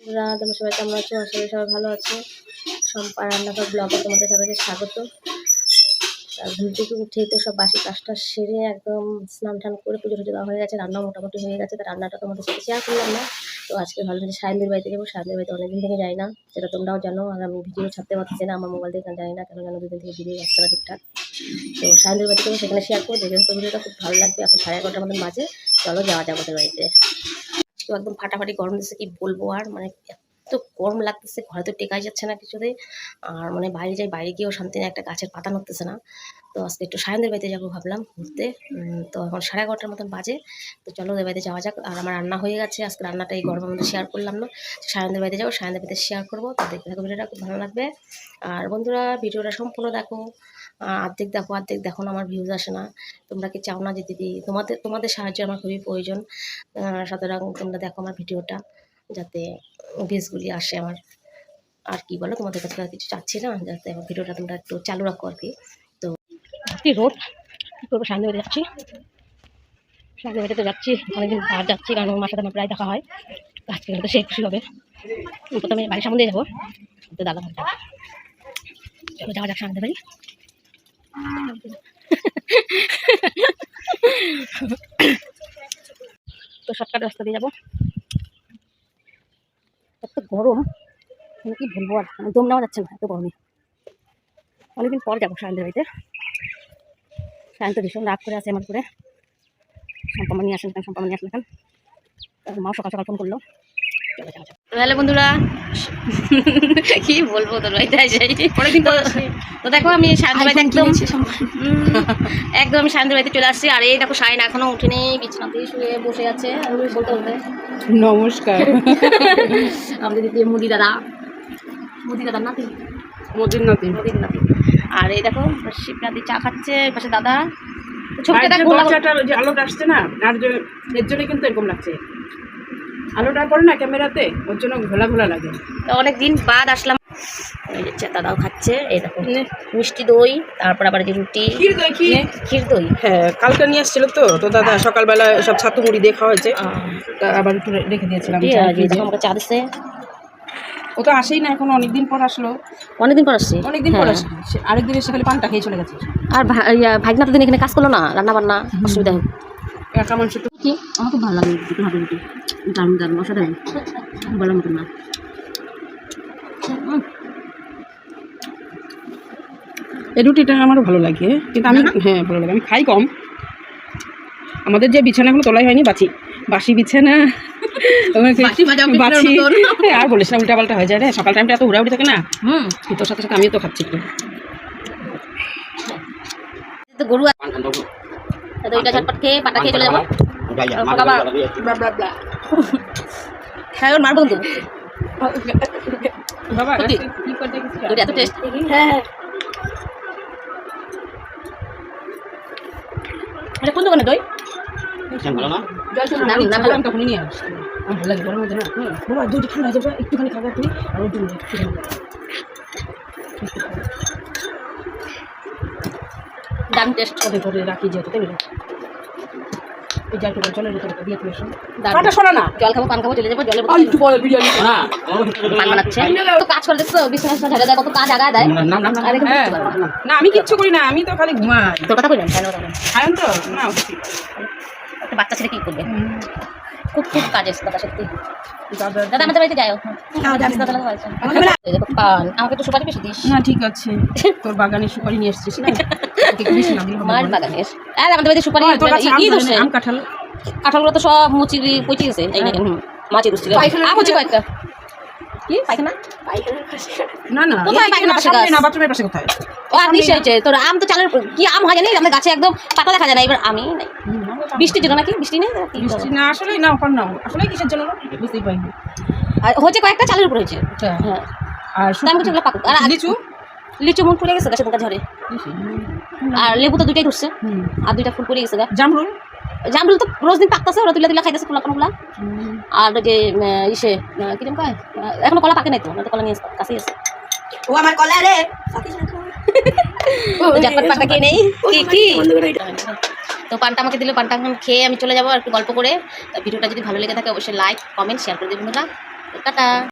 তোমরা সবাই কেমন আছো? আশা করি সবাই ভালো আছো। সম্পা রান্নাঘর ব্লগে তোমাদের সবাইকে স্বাগত। ঘুম থেকে উঠেই তো সব বাসি কাজটা সেরে একদম স্নান টান করে পুজো টুজো দেওয়া হয়ে গেছে, রান্না মোটামুটি হয়ে গেছে। তা রান্নাটা তোমাদের সাথে শেয়ার করলাম না। তো আজকে ভাবলাম যে সায়নদের বাড়িতে যাবো। সায়নদের বাড়িতে অনেকদিন থেকে যাই না, সেটা তোমরাও জানো। আর আমি ভিডিও ছাড়তে পারছি না, আমার মোবাইল থেকে জানি না কেন যেন দুদিন থেকে ভিডিও যাচ্ছে না ঠিকঠাক। তো সায়নদের বাড়িতে যাবো, সেখানে শেয়ার করে দেখবেন। তো ভিডিওটা খুব ভালো লাগবে। এখন 11:30 মতন বাজে। চলো যাওয়া যাবে ওদের বাড়িতে। তো একদম ফাটাফাটি গরম দিচ্ছে, কি বলবো আর, মানে এত গরম লাগতেছে, ঘরে তো টেকাই যাচ্ছে না কিছুতেই। আর মানে বাইরে যাই, বাইরে গিয়েও শান্তি নেই, একটা গাছের পাতা নড়তেছে না। তো আজকে একটু সায়নদের বাড়িতে যাবো ভাবলাম ঘুরতে। তো এখন 11:30 মতন বাজে। তো চলো ওদের বাড়িতে যাওয়া যাক। আর আমার রান্না হয়ে গেছে, আজকে রান্নাটা এই গরমের মধ্যে শেয়ার করলাম না। সায়নদের বাড়িতে যাবো, সায়নদের বাড়িতে শেয়ার করবো। তো দেখতে থাকো, ভিডিওটা খুব ভালো লাগবে। আর বন্ধুরা, ভিডিওটা সম্পূর্ণ দেখো। অর্ধেক দেখো, অর্ধেক দেখো না, আমার ভিউজ আসে না। তোমরা কি চাও না যে দিদি তোমাদের সাহায্য আমার খুবই প্রয়োজন। সুতরাং তোমরা দেখো আমার ভিডিওটা, যাতে ভিউজগুলি আসে আমার। আর কি বলো, তোমাদের কাছে কিছু চাচ্ছি না, যাতে আমার ভিডিওটা তোমরা একটু চালু রাখো আর কি। তো কি রোদ, কী করবো, সামনে বেড়ে যাচ্ছি। সামনে বেড়ে তো যাচ্ছি, অনেকদিন বার যাচ্ছি, কারণ আমার সাথে আমার প্রায় দেখা হয়। আজকে তো সে খুশি হবে। প্রথমে বাড়ির সামনে যাবো, তো দাদা ভাই যাবো। চলো যাওয়া যাক সামনে বাড়ি। তো শর্টকাট রাস্তা দিয়ে যাবো। এত গরম, মানে কি বলবো আর, মানে দম নেওয়া যাচ্ছে না এত গরমে। অনেকদিন পর যাবো সায়নদের বাড়িতে। সায়ন তো ভীষণ রাগ করে আছে আমার করে। সম্পামা নিয়ে আসেন কেন, সম্পামা নিয়ে আসলে কেন, মাও সকাল সকাল ফোন করলো। চলো যাওয়া যাক। হ্যালো বন্ধুরা, কি বলবো, তোর বাড়িতে অনেকদিন পর। তো দেখো আমি সায়নদের বাড়িতে একদম সায়নদের বাড়িতে চলে আসছি। আর এই দেখো সায়ন এখনো উঠেনি, বিছানাতেই শুয়ে বসে আছে। বলতে বলতে নমস্কার। আমাদের দিদি মুদি দাদা নাতি, মোদির নাতি। আর এই দেখো শিবরাদি চা খাচ্ছে, পাশে দাদা। যে আলোটা আসছে না, আর এর জন্য কিন্তু এরকম লাগছে। আলোটা পড়ে না ক্যামেরাতে, ওর জন্য ঘোলা ঘোলা লাগে। অনেকদিন বাদ আসলাম। এই যে দাদাও খাচ্ছে, এই দেখো মিষ্টি দই, তারপর আবার যে রুটি, ক্ষীর দই। হ্যাঁ, কালকে নিয়ে আসছিল তো দাদা সকালবেলা সব ছাতু মুড়ি দিয়ে খাওয়া হয়েছে। আবার একটু রেখে দিয়েছিলাম। আমাকে চা দিচ্ছে। ও তো আসেই না এখন, অনেকদিন পর আসলো। অনেকদিন পর আসছে, অনেকদিন পর আসছে। আরেকদিন এসে খালি পানটা খেয়ে চলে গেছে। আর ভাগনা তো দিন এখানে কাজ করলো না, রান্না বান্না, অসুবিধা হোক। একা মাংস কি আমার খুব ভালো লাগে, দুটো হাতে রুটি দারুণ অসাধারণ, বলার মতন না। এই রুটিটা আমারও ভালো লাগে, কিন্তু আমি ভালো লাগে, আমি খাই কম। আমাদের যে বিছানাগুলো তোলাই হয়নি, বাসি বিছানা, আর বলিস না, উল্টা পাল্টা হয়ে যায় রে। সকাল টাইমটা এত উড়াউড়ি থাকে না। তোর সাথে সাথে আমিও তো খাচ্ছি একটু। গরু দইটা ঝটপট খেয়ে পাটা খেয়ে চলে যাবো। হ্যাঁ ওর মারবো কিন্তু বাবা এত টেস্ট। হ্যাঁ এটা কোন দোকানে দই? তখনই নিয়ে আসছি, আমার ভালো লাগে গরমের মধ্যে না। বাবা দইটা ঠান্ডা হয়ে যাবে, একটুখানি খাবার তুমি আর দারুণ টেস্ট করে রাখি, যেহেতু তাই না। এই জলটা জলের ভিতরে দিয়ে তুই এসো। জল খাবো, পান খাবো, চলে যাবো। জলের পান বানাচ্ছে তো, কাজ করে দেখছো, বিছানা ঝাড়া দেয়, কত কাজ আগায় দেয়। না আমি কিচ্ছু করি না, আমি তো খালি ঘুমাই। তোর কথা বললাম খায়ন তো না, একটা বাচ্চা ছেলে কি করবে, খুব কাজ এসে দাদা সত্যি। দাদা আমাদের বাড়িতে যাও, পান আমাকে তো সুপারি বেশি দিস না। ঠিক আছে, তোর বাগানের সুপারি নিয়ে এসছিস না? মার বাগানের আর আমাদের বাড়িতে সুপারি কি দোষে, কাঁঠালগুলো তো সব মুচি পচে গেছে। মাছি দুষ্টি মুচি কয়েকটা। কি পায়খানা? না কোথায় পায়খানা? বাথরুমের পাশে কোথায়? ও আর নিশ্চয় হয়েছে তোর আম তো চালের কি আম হয় জানি, আমাদের গাছে একদম পাতা দেখা যায় না। এবার আমি নাই, বৃষ্টির জন্য নাকি? বৃষ্টি নেই না, আসলেই না, ওখান না, আসলে কিসের জন্য বুঝতেই পারিনি। হয়েছে কয়েকটা চালের উপর হয়েছে। হ্যাঁ, আর লিচু মুখ ফুলে গেছে গাছের ঝড়ে। আর লেবু তো দুইটাই ধরছে, আর দুইটা ফুল পড়ে গেছে। জামরুল তো রোজ দিন পাকতেছে, ওরা তুলে খাইতেছে কোনগুলা। আর যে ইসে কি যেন কয়, এখনো কলা পাকে নাই তো, কলা নিয়ে কাছেই আছে। ও আমার কলা রে, পানটা খেয়ে নেই কি তো পানটা আমাকে দিলে, পানটা এখন খেয়ে আমি চলে যাবো আর একটু গল্প করে। ভিডিওটা যদি ভালো লেগে থাকে অবশ্যই লাইক কমেন্ট শেয়ার করে দেবেন বন্ধুরা। টাটা।